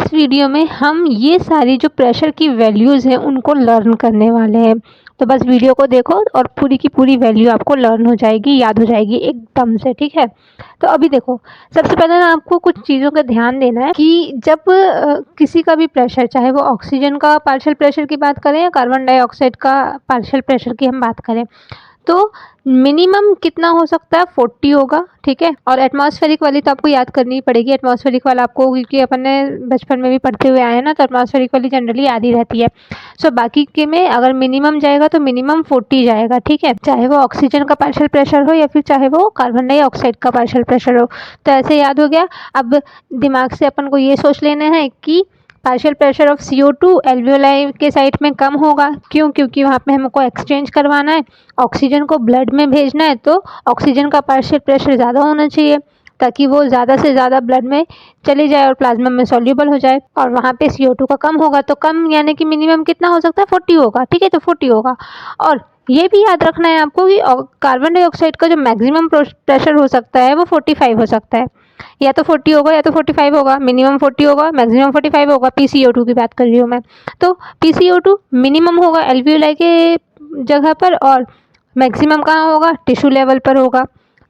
इस वीडियो में हम ये सारी जो प्रेशर की वैल्यूज़ हैं उनको लर्न करने वाले हैं। तो बस वीडियो को देखो और पूरी की पूरी वैल्यू आपको लर्न हो जाएगी, याद हो जाएगी एकदम से, ठीक है। तो अभी देखो, सबसे पहले ना आपको कुछ चीज़ों का ध्यान देना है कि जब किसी का भी प्रेशर, चाहे वो ऑक्सीजन का पार्शियल प्रेशर की बात करें या कार्बन डाइऑक्साइड का पार्शियल प्रेशर की हम बात करें, तो मिनिमम कितना हो सकता है 40 होगा, ठीक है। और एटमॉस्फेरिक वाली तो आपको याद करनी ही पड़ेगी। एटमॉस्फेरिक वाला आपको, क्योंकि अपन ने बचपन में भी पढ़ते हुए आए हैं ना, तो एटमॉस्फेरिक वाली जनरली याद ही रहती है। सो बाकी के में अगर मिनिमम जाएगा तो मिनिमम 40 जाएगा, ठीक है, चाहे वो ऑक्सीजन का पार्शियल प्रेशर हो या फिर चाहे वो कार्बन डाइऑक्साइड का पार्शियल प्रेशर हो। तो ऐसे याद हो गया। अब दिमाग से अपन को ये सोच लेना है कि partial pressure of CO2 alveoli के साइड में कम होगा। क्यों? क्योंकि वहाँ पे हमको एक्सचेंज करवाना है, ऑक्सीजन को ब्लड में भेजना है, तो ऑक्सीजन का पार्शियल प्रेशर ज़्यादा होना चाहिए ताकि वो ज़्यादा से ज़्यादा ब्लड में चली जाए और प्लाज्मा में सॉल्यूबल हो जाए। और वहाँ पे CO2 का कम होगा, तो कम यानी कि मिनिमम कितना हो सकता है 40 होगा, ठीक है, तो 40 होगा। और ये भी याद रखना है आपको कि कार्बन डाइऑक्साइड का जो मैक्सिमम प्रेशर हो सकता है वो 45 हो सकता है। या तो 40 होगा या तो 45 होगा, मिनिमम 40 होगा, मैक्सिमम 45 होगा। PCO2 की बात कर रही हूँ मैं। तो PCO2 मिनिमम होगा एल्वियोलाई के जगह पर और मैक्सिमम कहाँ होगा? टिश्यू लेवल पर होगा।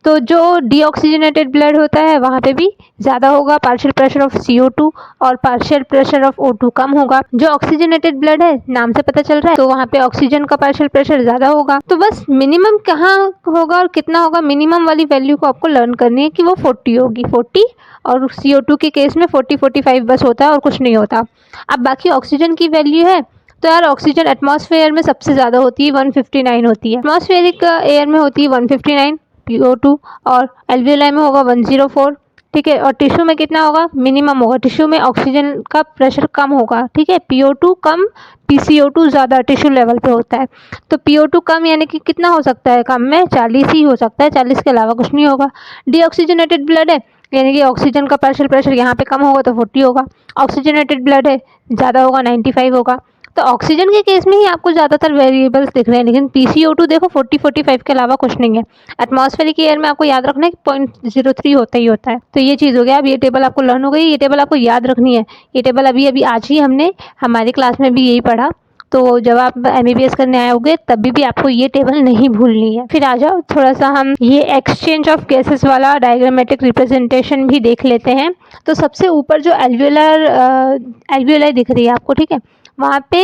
तो जो डीऑक्सीजनेटेड ब्लड होता है वहाँ पे भी ज़्यादा होगा पार्शियल प्रेशर ऑफ CO2 और पार्शियल प्रेशर ऑफ O2 कम होगा। जो ऑक्सीजनेटेड ब्लड है, नाम से पता चल रहा है, तो वहाँ पे ऑक्सीजन का पार्शियल प्रेशर ज़्यादा होगा। तो बस मिनिमम कहाँ होगा और कितना होगा, मिनिमम वाली वैल्यू को आपको लर्न करनी है कि वो 40 होगी, 40। और CO2 के केस में 40-45 बस होता है और कुछ नहीं होता। अब बाकी ऑक्सीजन की वैल्यू है, तो यार ऑक्सीजन एटमॉस्फेयर में सबसे ज़्यादा होती है, 159 होती है। एटमॉस्फेरिक एयर में होती है 159 PO2 और एल्वियोलाई में होगा 104, ठीक है। और टिश्यू में कितना होगा? मिनिमम होगा। टिश्यू में ऑक्सीजन का प्रेशर कम होगा, ठीक है। PO2 कम, PCO2 ज़्यादा टिश्यू लेवल पे होता है। तो PO2 कम यानी कि कितना हो सकता है? कम में 40 ही हो सकता है, 40 के अलावा कुछ नहीं होगा। डीऑक्सीजनेटेड ब्लड है यानी कि ऑक्सीजन का पार्शियल प्रेशर यहाँ पे कम होगा तो 40 होगा। ऑक्सीजनेटेड ब्लड है, ज़्यादा होगा, 95 होगा। तो ऑक्सीजन के केस में ही आपको ज़्यादातर वेरिएबल्स दिख रहे हैं, लेकिन PCO2 देखो 40-45 के अलावा कुछ नहीं है। एटमॉस्फेरिक एयर में आपको याद रखना है कि 0.03 होता ही होता है। तो ये चीज़ हो गया। अब ये टेबल आपको लर्न हो गई, ये टेबल आपको याद रखनी है। ये टेबल अभी अभी आज ही हमने हमारी क्लास में भी यही पढ़ा, तो जब आप MBBS करने आए होगे तभी भी आपको ये टेबल नहीं भूलनी है। फिर आ जाओ थोड़ा सा हम ये एक्सचेंज ऑफ गैसेस वाला डायग्रामेटिक रिप्रेजेंटेशन भी देख लेते हैं। तो सबसे ऊपर जो एल्वियोलाई दिख रही है आपको, ठीक है, वहाँ पे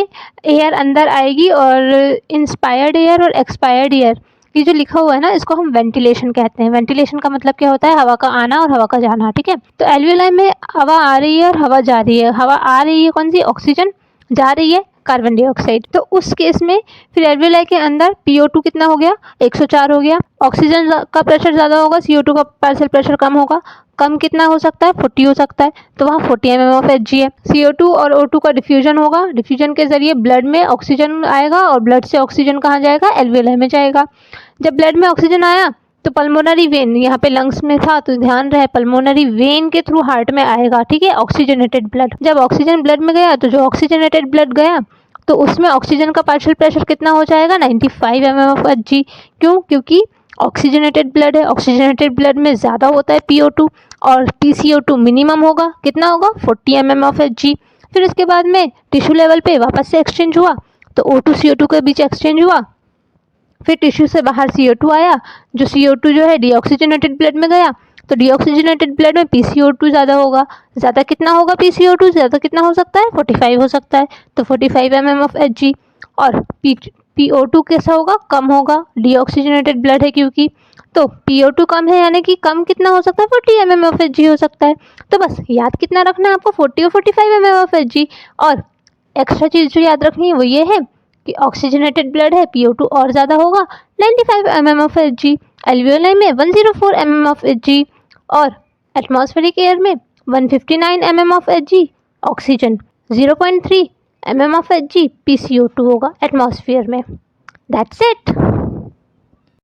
एयर अंदर आएगी और इंस्पायर्ड एयर और एक्सपायर्ड एयर, ये जो लिखा हुआ है ना, इसको हम वेंटिलेशन कहते हैं। वेंटिलेशन का मतलब क्या होता है? हवा का आना और हवा का जाना, ठीक है। तो एल्वियोलाई में हवा आ रही है और हवा जा रही है। हवा आ रही है कौन सी? ऑक्सीजन। जा रही है कार्बन डाइऑक्साइड। तो उस केस में फिर एल्वियोलाई के अंदर PO2 कितना हो गया? 104 हो गया। ऑक्सीजन का प्रेशर ज़्यादा होगा, CO2 का पार्शियल प्रेशर कम होगा। कम कितना हो सकता है? 40 हो सकता है, तो वहाँ 40 mm ऑफ Hg है। CO2 और O2 का डिफ्यूजन होगा, डिफ्यूजन के जरिए ब्लड में ऑक्सीजन आएगा और ब्लड से ऑक्सीजन कहाँ जाएगा? एल्वियोलाई में जाएगा। जब ब्लड में ऑक्सीजन आया तो पल्मोनरी वेन, यहाँ पे लंग्स में था तो ध्यान रहे, पल्मोनरी वेन के थ्रू हार्ट में आएगा, ठीक है, ऑक्सीजनेटेड ब्लड। जब ऑक्सीजन ब्लड में गया तो जो ऑक्सीजनेटेड ब्लड गया तो उसमें ऑक्सीजन का पार्शियल प्रेशर कितना हो जाएगा? 95 mm ऑफ Hg। क्यों? क्योंकि ऑक्सीजनेटेड ब्लड है, ऑक्सीजनेटेड ब्लड में ज़्यादा होता है PO2 और PCO2 मिनिमम होगा, कितना होगा? 40 mm ऑफ Hg। फिर इसके बाद में टिश्यू लेवल पे वापस से एक्सचेंज हुआ, तो O2 CO2 के बीच एक्सचेंज हुआ। फिर टिश्यू से बाहर CO2 आया, जो CO2 जो है डीऑक्सीजनेटेड ब्लड में गया, तो डीऑक्सीजनेटेड ब्लड में PCO2 ज़्यादा होगा। ज़्यादा कितना होगा? PCO2 ज़्यादा कितना हो सकता है? 45 हो सकता है, तो 45 mm ऑफ Hg। और PO2 कैसा होगा? कम होगा, डीऑक्सीजनेटेड ब्लड है क्योंकि। तो PO2 कम है यानी कि कम कितना हो सकता है? 40 mm ऑफ Hg हो सकता है। तो बस याद कितना रखना है आपको? 40 और 45 mm ऑफ Hg। और एक्स्ट्रा चीज़ जो याद रखनी है वो ये है कि ऑक्सीजनेटेड ब्लड है, PO2 और ज़्यादा होगा, 95 mm ऑफ Hg। एल्वियोलाई में 104 mm ऑफ Hg और एटमॉस्फेरिक एयर में 159 mm of Hg। Oxygen 0.3 mm of Hg। PCO2 होगा एटमॉस्फेयर में। That's it.